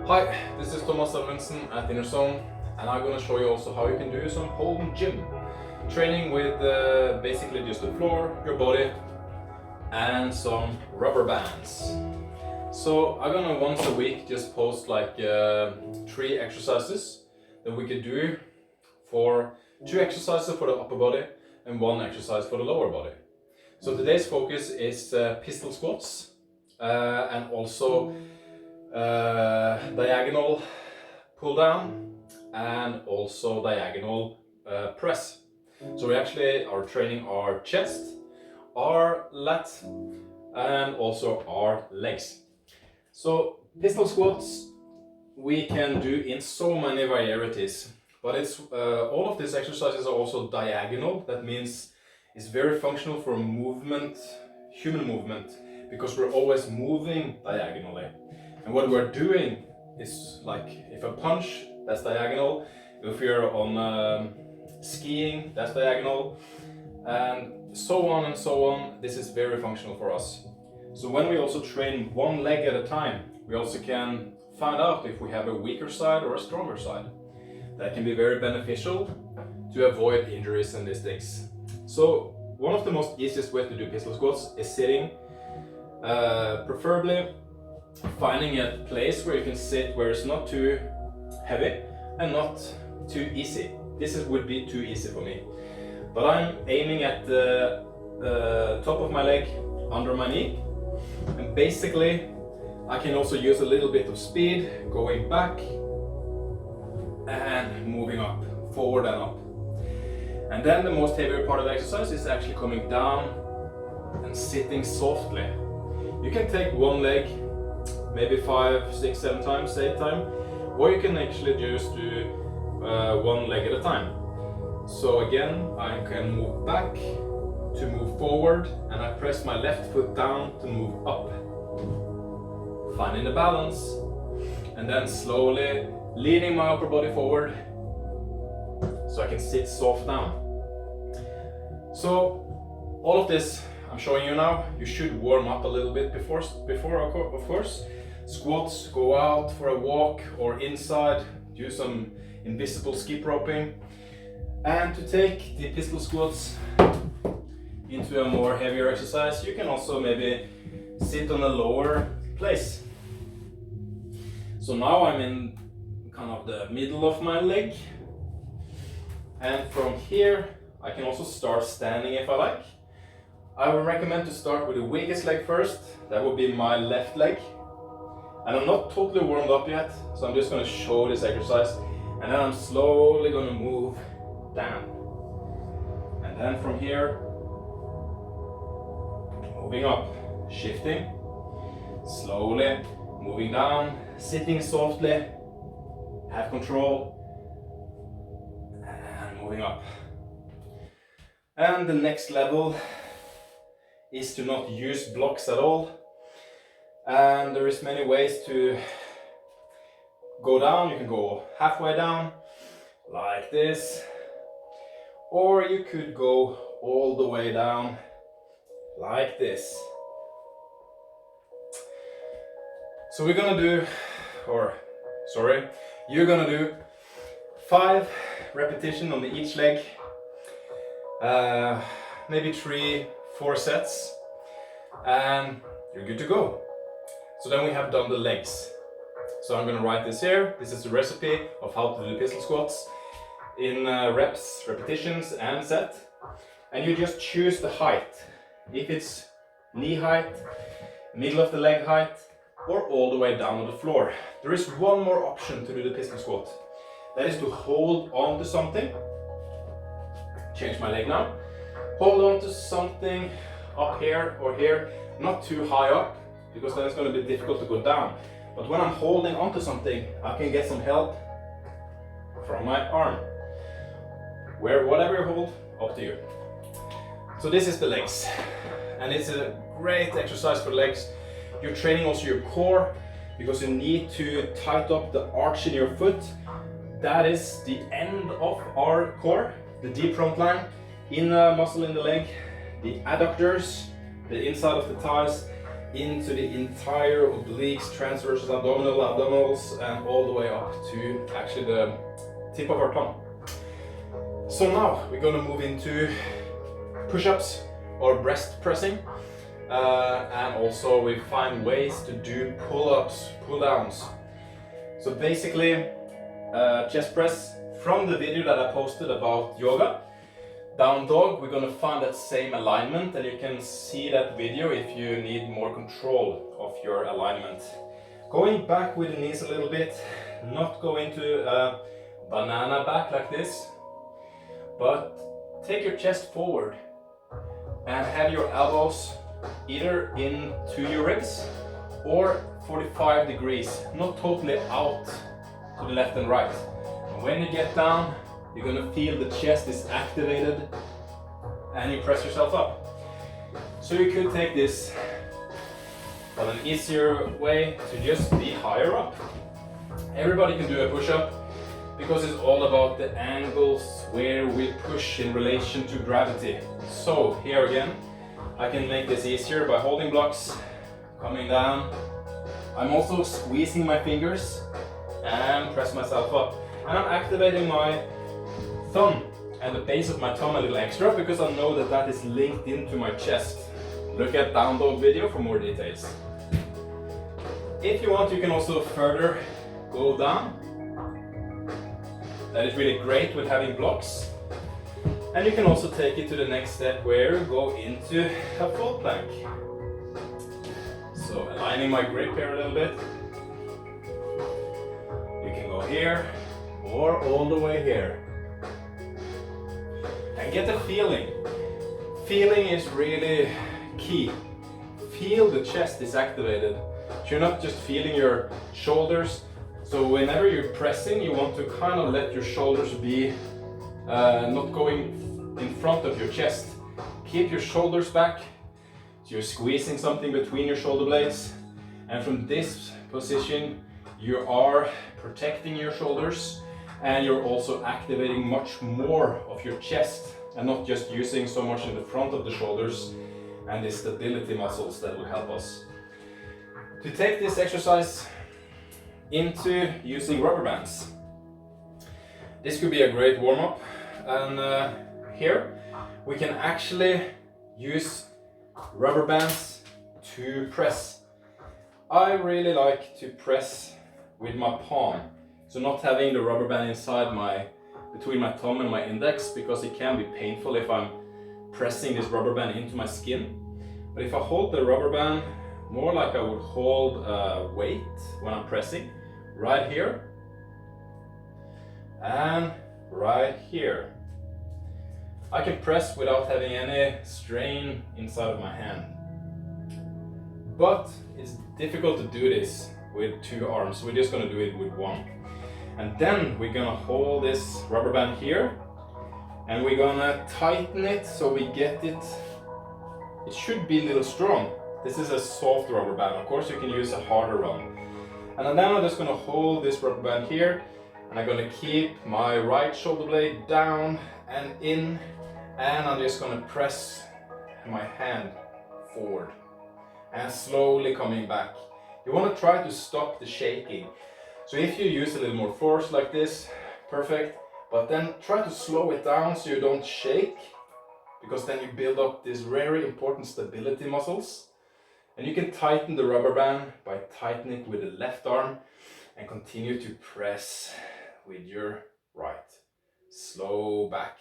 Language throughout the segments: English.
Hi, this is Thomas Salvensen at Inner Zone, and I'm going to show you also how you can do some home gym training with basically just the floor, your body, and some rubber bands. So I'm gonna once a week just post like 3 exercises that we could do for 2 exercises for the upper body and 1 exercise for the lower body. So today's focus is pistol squats and also diagonal pull down and also diagonal press. So we actually are training our chest, our lat, and also our legs. So pistol squats we can do in so many varieties, but it's all of these exercises are also diagonal. That means it's very functional for movement, human movement, because we're always moving diagonally. And what we're doing is, like, if I punch, that's diagonal. If you're on skiing, that's diagonal, and so on and so on. This is very functional for us. So when we also train one leg at a time, we also can find out if we have a weaker side or a stronger side. That can be very beneficial to avoid injuries and these things. So one of the most easiest ways to do pistol squats is sitting, preferably finding a place where you can sit where it's not too heavy and not too easy. Would be too easy for me, but I'm aiming at the top of my leg, under my knee, and basically I can also use a little bit of speed going back and moving up, forward and up. And then the most heavier part of the exercise is actually coming down and sitting softly. You can take one leg maybe 5, 6, 7 times, 8 times, or you can actually just do one leg at a time. So again, I can move back to move forward, and I press my left foot down to move up, finding the balance, and then slowly leaning my upper body forward so I can sit soft down. So all of this I'm showing you now, you should warm up a little bit before of course. Squats, go out for a walk or inside, do some invisible skip roping. And to take the pistol squats into a more heavier exercise, you can also maybe sit on a lower place. So now I'm in kind of the middle of my leg, and from here I can also start standing if I like. I would recommend to start with the weakest leg first. That would be my left leg. And I'm not totally warmed up yet, so I'm just going to show this exercise, and then I'm slowly going to move down. And then from here, moving up, shifting, slowly moving down, sitting softly, have control, and moving up. And the next level is to not use blocks at all. And there is many ways to go down. You can go halfway down, like this, or you could go all the way down, like this. So you're gonna do 5 repetitions on each leg, maybe 3, 4 sets, and you're good to go. So then we have done the legs. So I'm going to write this here. This is the recipe of how to do pistol squats in reps, repetitions, and set. And you just choose the height. If it's knee height, middle of the leg height, or all the way down on the floor. There is one more option to do the pistol squat. That is to hold on to something. Change my leg now. Hold on to something up here or here, not too high up, because then it's going to be difficult to go down. But when I'm holding onto something, I can get some help from my arm. Whatever you hold, up to you. So this is the legs, and it's a great exercise for legs. You're training also your core, because you need to tighten up the arch in your foot. That is the end of our core, the deep front line, inner muscle in the leg, the adductors, the inside of the thighs, into the entire obliques, transverses, abdominals, and all the way up to actually the tip of our tongue. So now we're gonna move into push-ups or breast pressing. And also we find ways to do pull-ups, pull-downs. So basically, chest press from the video that I posted about yoga. Down dog, we're gonna find that same alignment, and you can see that video if you need more control of your alignment. Going back with the knees a little bit, not go into a banana back like this, but take your chest forward and have your elbows either into your ribs or 45 degrees, not totally out to the left and right. And when you get down, you're gonna feel the chest is activated and you press yourself up. So you could take this, but an easier way to just be higher up. Everybody can do a push-up because it's all about the angles where we push in relation to gravity. So here again, I can make this easier by holding blocks, coming down. I'm also squeezing my fingers and press myself up. And I'm activating my thumb and the base of my thumb a little extra because I know that that is linked into my chest. Look at down dog video for more details. If you want, you can also further go down. That is really great with having blocks. And you can also take it to the next step where you go into a full plank. So aligning my grip here a little bit. You can go here or all the way here. And get the feeling. Feeling is really key. Feel the chest is activated. So you're not just feeling your shoulders. So whenever you're pressing, you want to kind of let your shoulders be not going in front of your chest. Keep your shoulders back. So you're squeezing something between your shoulder blades. And from this position, you are protecting your shoulders and you're also activating much more of your chest and not just using so much in the front of the shoulders and the stability muscles that will help us. To take this exercise into using rubber bands. This could be a great warm-up, and here we can actually use rubber bands to press. I really like to press with my palm, so not having the rubber band inside between my thumb and my index, because it can be painful if I'm pressing this rubber band into my skin. But if I hold the rubber band more like I would hold a weight when I'm pressing, right here and right here, I can press without having any strain inside of my hand. But it's difficult to do this with two arms, so we're just gonna do it with one. And then we're gonna hold this rubber band here and we're gonna tighten it so we get it. It should be a little strong. This is a soft rubber band. Of course you can use a harder one. And then I'm just gonna hold this rubber band here and I'm gonna keep my right shoulder blade down and in, and I'm just gonna press my hand forward and slowly coming back. You wanna try to stop the shaking. So if you use a little more force like this, perfect, but then try to slow it down so you don't shake, because then you build up these very important stability muscles. And you can tighten the rubber band by tightening it with the left arm and continue to press with your right. Slow back.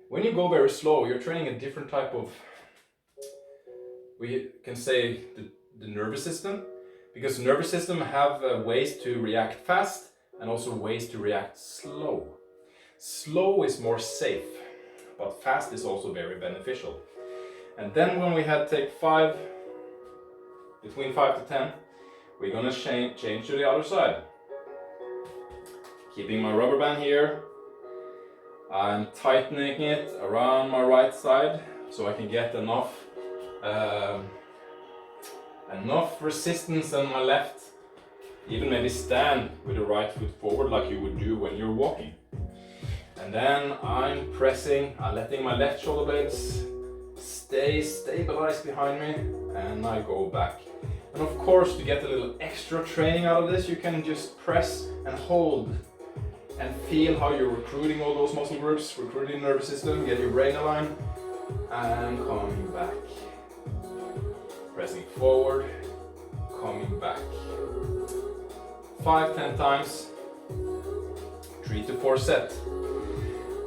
When you go very slow, you're training a different type of, we can say, the nervous system, because the nervous system have ways to react fast and also ways to react slow. Slow is more safe, but fast is also very beneficial. And then when we take between 5 to 10, we're gonna change to the other side. Keeping my rubber band here, I'm tightening it around my right side so I can get enough resistance on my left. Even maybe stand with the right foot forward like you would do when you're walking. And then I'm pressing, I'm letting my left shoulder blades stay stabilized behind me and I go back. And of course, to get a little extra training out of this, you can just press and hold and feel how you're recruiting all those muscle groups, recruiting the nervous system, get your brain aligned, and coming back. Pressing forward, coming back. 5-10 times, 3 to 4 sets.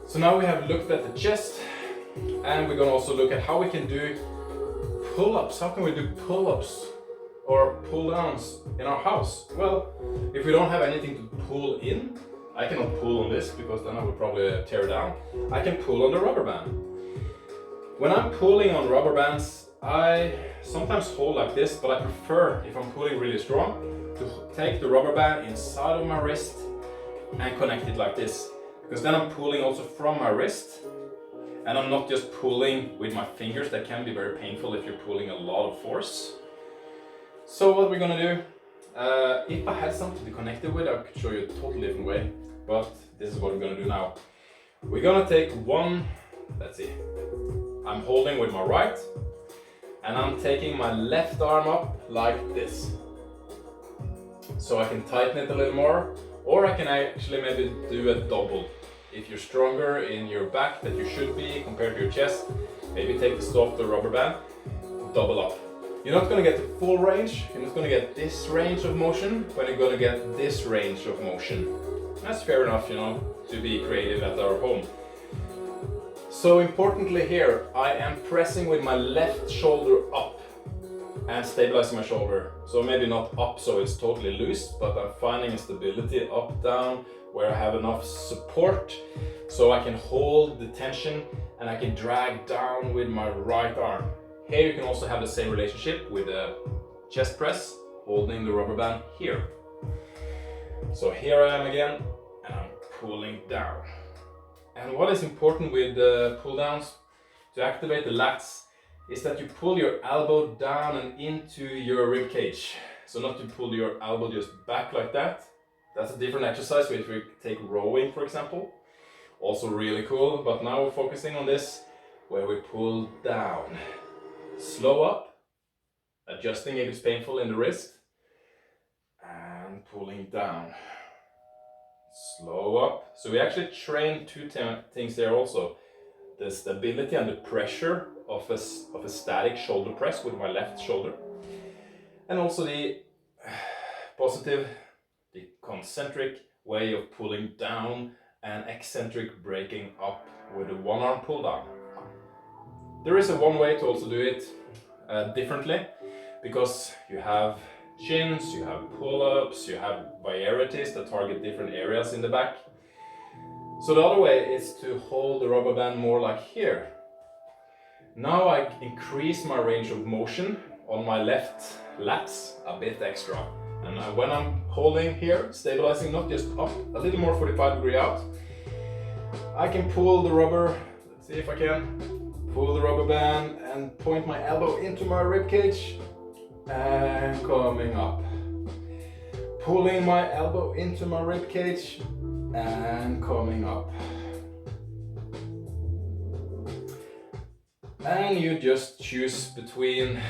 So now we have looked at the chest, and we're gonna also look at how we can do pull-ups. How can we do pull-ups or pull-downs in our house? Well, if we don't have anything to pull in, I cannot pull on this because then I would probably tear it down. I can pull on the rubber band. When I'm pulling on rubber bands, I sometimes hold like this, but I prefer, if I'm pulling really strong, to take the rubber band inside of my wrist and connect it like this. Because then I'm pulling also from my wrist, and I'm not just pulling with my fingers. That can be very painful if you're pulling a lot of force. So what we're gonna do, if I had something to connect it with, I could show you a totally different way, but this is what we're gonna do now. We're gonna take one, let's see, I'm holding with my right, and I'm taking my left arm up like this. So I can tighten it a little more, or I can actually maybe do a double. If you're stronger in your back that you should be compared to your chest, maybe take the stop the rubber band, double up. You're not going to get the full range, you're not going to get this range of motion, but you're going to get this range of motion. That's fair enough, you know, to be creative at our home. So importantly here, I am pressing with my left shoulder up and stabilizing my shoulder. So maybe not up so it's totally loose, but I'm finding a stability up, down, where I have enough support so I can hold the tension and I can drag down with my right arm. Here you can also have the same relationship with a chest press, holding the rubber band here. So here I am again, and I'm pulling down. And what is important with pull downs to activate the lats is that you pull your elbow down and into your rib cage. So not to pull your elbow just back like that. That's a different exercise. If we take rowing, for example, also really cool. But now we're focusing on this, where we pull down. Slow up, adjusting if it's painful in the wrist, and pulling down. Slow up. So we actually train two things there also. The stability and the pressure of a static shoulder press with my left shoulder. And also the positive, the concentric way of pulling down and eccentric breaking up with a one arm pull down. There is one way to also do it differently, because you have chins, you have pull-ups, you have varieties that target different areas in the back. So the other way is to hold the rubber band more like here. Now I increase my range of motion on my left lats a bit extra. And when I'm holding here, stabilizing not just up, a little more 45-degree out, I can pull the rubber, let's see if I can, pull the rubber band and point my elbow into my rib cage and coming up. Pulling my elbow into my rib cage and coming up. And you just choose between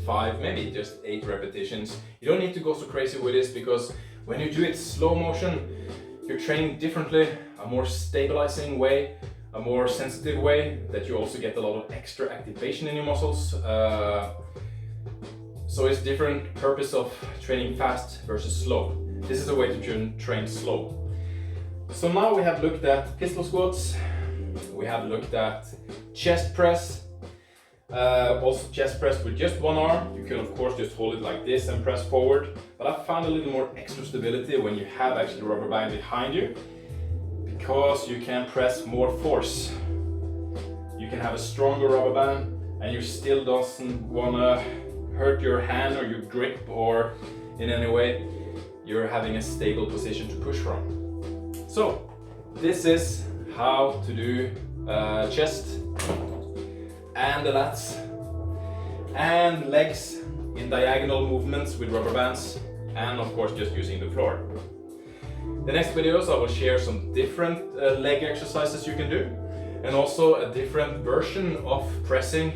5, maybe just 8 repetitions. You don't need to go so crazy with this, because when you do it slow motion, you're training differently, a more stabilizing way, a more sensitive way, that you also get a lot of extra activation in your muscles. So it's different purpose of training fast versus slow. This is a way to train slow. So now we have looked at pistol squats, we have looked at chest press, also chest press with just one arm. You can of course just hold it like this and press forward, but I found a little more extra stability when you have actually the rubber band behind you, because you can press more force. You can have a stronger rubber band and you still doesn't wanna hurt your hand or your grip, or in any way you're having a stable position to push from. So this is how to do chest and the lats and legs in diagonal movements with rubber bands, and of course just using the floor. The next videos I will share some different leg exercises you can do, and also a different version of pressing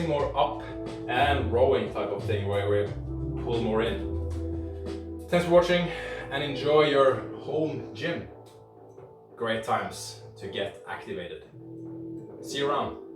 more up and rowing type of thing where we pull more in. Thanks for watching and enjoy your home gym. Great times to get activated. See you around.